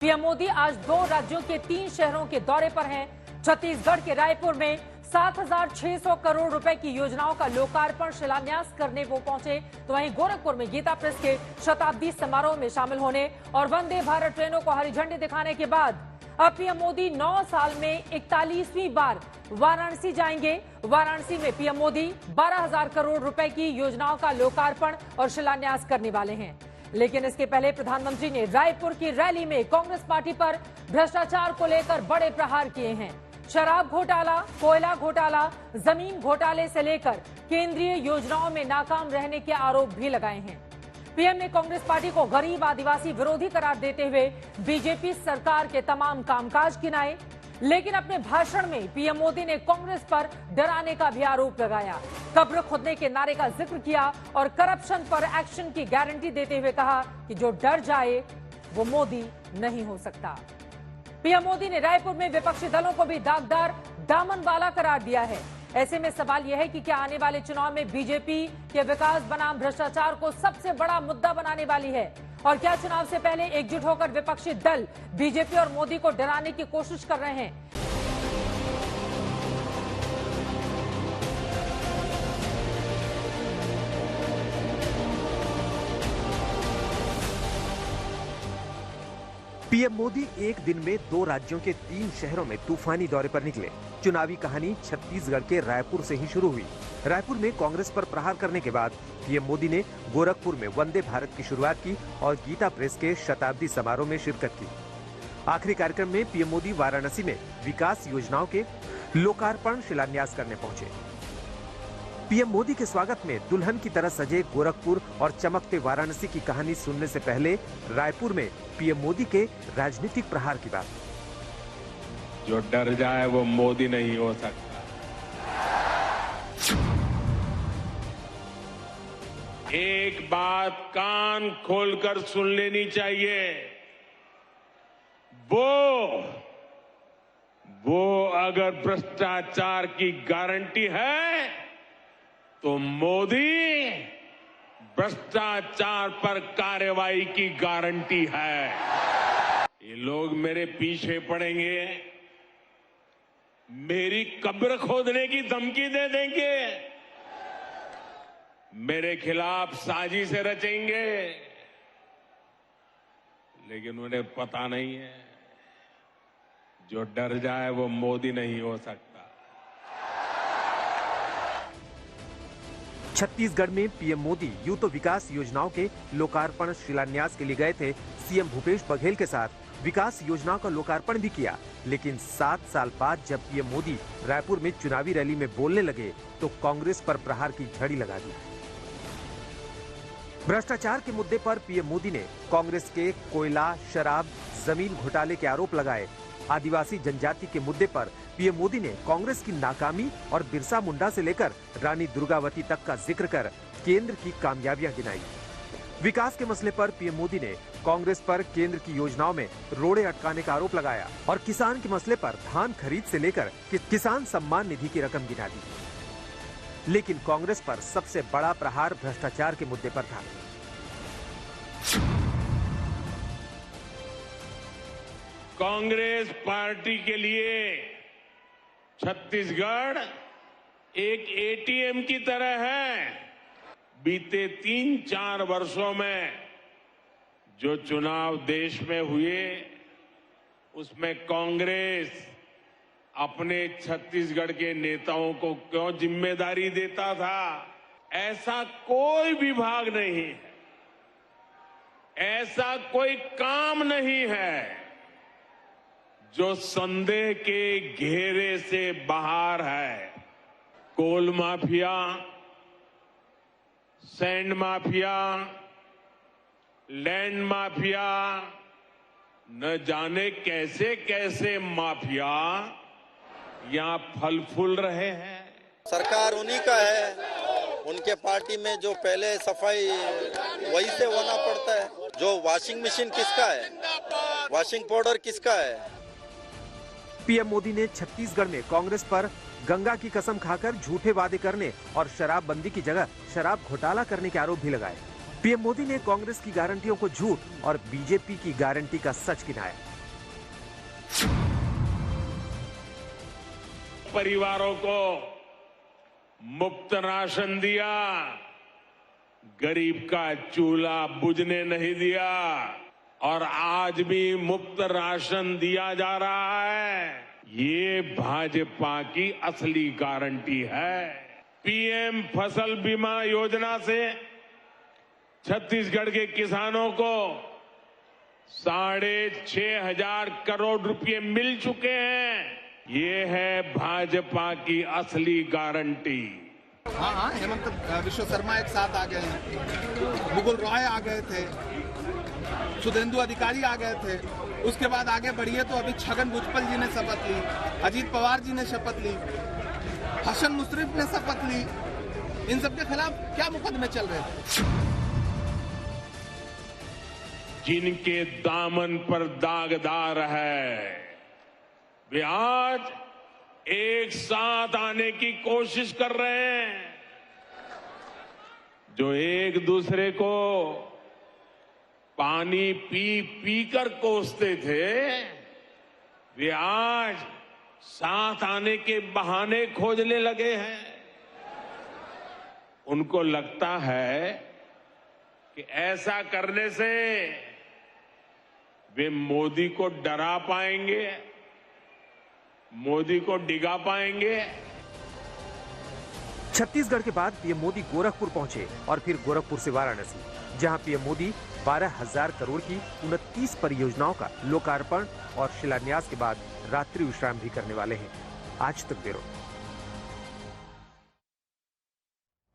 PM Modi आज 2 राज्यों के 3 शहरों के दौरे पर हैं। छत्तीसगढ़ के रायपुर में 7,600 करोड़ रुपए की योजनाओं का लोकार्पण शिलान्यास करने वो पहुंचे, तो वहीं गोरखपुर में गीता प्रेस के शताब्दी समारोह में शामिल होने और वंदे भारत ट्रेनों को हरी झंडी दिखाने के बाद अब पीएम मोदी 9 साल में 41वीं बार वाराणसी जाएंगे। वाराणसी में पीएम मोदी 12,000 करोड़ रुपए की योजनाओं का लोकार्पण और शिलान्यास करने वाले हैं। लेकिन इसके पहले प्रधानमंत्री ने रायपुर की रैली में कांग्रेस पार्टी पर भ्रष्टाचार को लेकर बड़े प्रहार किए हैं। शराब घोटाला, कोयला घोटाला, जमीन घोटाले से लेकर केंद्रीय योजनाओं में नाकाम रहने के आरोप भी लगाए हैं। पीएम ने कांग्रेस पार्टी को गरीब आदिवासी विरोधी करार देते हुए बीजेपी सरकार के तमाम कामकाज गिनाए। लेकिन अपने भाषण में पीएम मोदी ने कांग्रेस पर डराने का भी आरोप लगाया। कब्र खोदने के नारे का जिक्र किया और करप्शन पर एक्शन की गारंटी देते हुए कहा कि जो डर जाए वो मोदी नहीं हो सकता। पीएम मोदी ने रायपुर में विपक्षी दलों को भी दागदार दामन वाला करार दिया है। ऐसे में सवाल यह है कि क्या आने वाले चुनाव में बीजेपी के विकास बनाम भ्रष्टाचार को सबसे बड़ा मुद्दा बनाने वाली है, और क्या चुनाव से पहले एकजुट होकर विपक्षी दल बीजेपी और मोदी को डराने की कोशिश कर रहे हैं। पीएम मोदी एक दिन में 2 राज्यों के 3 शहरों में तूफानी दौरे पर निकले। चुनावी कहानी छत्तीसगढ़ के रायपुर से ही शुरू हुई। रायपुर में कांग्रेस पर प्रहार करने के बाद पीएम मोदी ने गोरखपुर में वंदे भारत की शुरुआत की और गीता प्रेस के शताब्दी समारोह में शिरकत की। आखिरी कार्यक्रम में पीएम मोदी वाराणसी में विकास योजनाओं के लोकार्पण शिलान्यास करने पहुंचे। पीएम मोदी के स्वागत में दुल्हन की तरह सजे गोरखपुर और चमकते वाराणसी की कहानी सुनने से पहले रायपुर में पीएम मोदी के राजनीतिक प्रहार की बात। जो डर जाए वो मोदी नहीं हो सकता। एक बात कान खोलकर सुन लेनी चाहिए, वो अगर भ्रष्टाचार की गारंटी है तो मोदी भ्रष्टाचार पर कार्रवाई की गारंटी है। ये लोग मेरे पीछे पड़ेंगे, मेरी कब्र खोदने की धमकी दे देंगे, मेरे खिलाफ साजिश रचेंगे, लेकिन उन्हें पता नहीं है जो डर जाए वो मोदी नहीं हो सकता। छत्तीसगढ़ में पीएम मोदी यूं तो विकास योजनाओं के लोकार्पण शिलान्यास के लिए गए थे। सीएम भूपेश बघेल के साथ विकास योजनाओं का लोकार्पण भी किया, लेकिन 7 साल बाद जब पीएम मोदी रायपुर में चुनावी रैली में बोलने लगे तो कांग्रेस पर प्रहार की झड़ी लगा दी। भ्रष्टाचार के मुद्दे पर पीएम मोदी ने कांग्रेस के कोयला, शराब, जमीन घोटाले के आरोप लगाए। आदिवासी जनजाति के मुद्दे पर पीएम मोदी ने कांग्रेस की नाकामी और बिरसा मुंडा से लेकर रानी दुर्गावती तक का जिक्र कर केंद्र की कामयाबियां गिनाई। विकास के मसले पर पीएम मोदी ने कांग्रेस पर केंद्र की योजनाओं में रोड़े अटकाने का आरोप लगाया और किसान के मसले पर धान खरीद से लेकर किसान सम्मान निधि की रकम गिना दी। लेकिन कांग्रेस पर सबसे बड़ा प्रहार भ्रष्टाचार के मुद्दे पर था। कांग्रेस पार्टी के लिए छत्तीसगढ़ एक एटीएम की तरह है। बीते 3-4 वर्षों में जो चुनाव देश में हुए उसमें कांग्रेस अपने छत्तीसगढ़ के नेताओं को क्यों जिम्मेदारी देता था? ऐसा कोई विभाग नहीं है, ऐसा कोई काम नहीं है जो संदेह के घेरे से बाहर है। Coal mafia, sand mafia, land mafia, न जाने कैसे कैसे माफिया यहां फल फूल रहे हैं। सरकार उन्हीं का है, उनके पार्टी में जो पहले सफाई वही से होना पड़ता है। जो वॉशिंग मशीन किसका है, वॉशिंग पाउडर किसका है? पीएम मोदी ने छत्तीसगढ़ में कांग्रेस पर गंगा की कसम खाकर झूठे वादे करने और शराबबंदी की जगह शराब घोटाला करने के आरोप भी लगाए। पीएम मोदी ने कांग्रेस की गारंटियों को झूठ और बीजेपी की गारंटी का सच गिनाया। परिवारों को मुफ्त राशन दिया, गरीब का चूल्हा बुझने नहीं दिया और आज भी मुफ्त राशन दिया जा रहा है। ये भाजपा की असली गारंटी है। पीएम फसल बीमा योजना से छत्तीसगढ़ के किसानों को 6,500 करोड़ रुपए मिल चुके हैं। ये है भाजपा की असली गारंटी। हाँ, हेमंत विश्व शर्मा एक साथ आ गए हैं, मुकुल रॉय आ गए थे, सुधेंदु अधिकारी आ गए थे। उसके बाद आगे बढ़िए तो अभी छगन भुजबल जी ने शपथ ली, अजीत पवार जी ने शपथ ली, हसन मुश्रीफ ने शपथ ली। इन सबके खिलाफ क्या मुकदमे चल रहे थे? जिनके दामन पर दागदार है वे आज एक साथ आने की कोशिश कर रहे हैं। जो एक दूसरे को पानी पी पी कर कोसते थे, वे आज साथ आने के बहाने खोजने लगे हैं। उनको लगता है कि ऐसा करने से वे मोदी को डरा पाएंगे, मोदी को डिगा पाएंगे। छत्तीसगढ़ के बाद पीएम मोदी गोरखपुर पहुंचे और फिर गोरखपुर से वाराणसी, जहां पीएम मोदी 12,000 करोड़ की 29 परियोजनाओं का लोकार्पण और शिलान्यास के बाद रात्रि विश्राम भी करने वाले हैं। आज तक ब्यूरो।